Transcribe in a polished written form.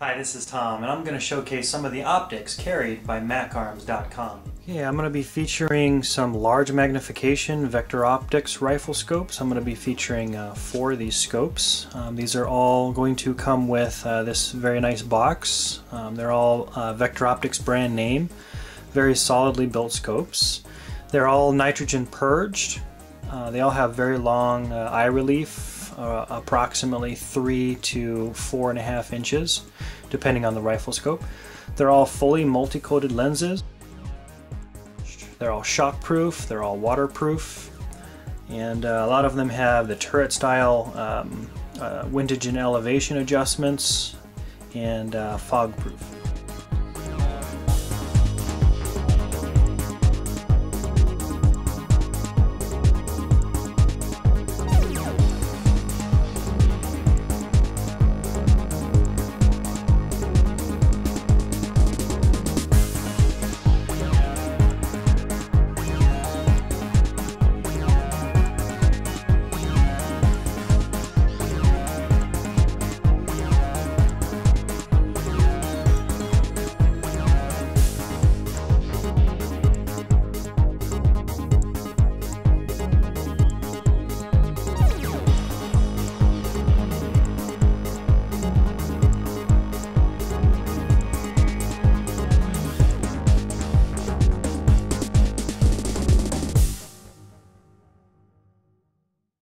Hi, this is Tom, and I'm going to showcase some of the optics carried by MacArms.com. Yeah, I'm going to be featuring some large magnification vector optics rifle scopes. I'm going to be featuring 4 of these scopes. These are all going to come with this very nice box. They're all Vector Optics brand name, very solidly built scopes. They're all nitrogen purged. They all have very long eye relief, approximately 3 to 4.5 inches, depending on the rifle scope. They're all fully multi-coated lenses. They're all shockproof, they're all waterproof, and a lot of them have the turret style windage and elevation adjustments, and fog proof.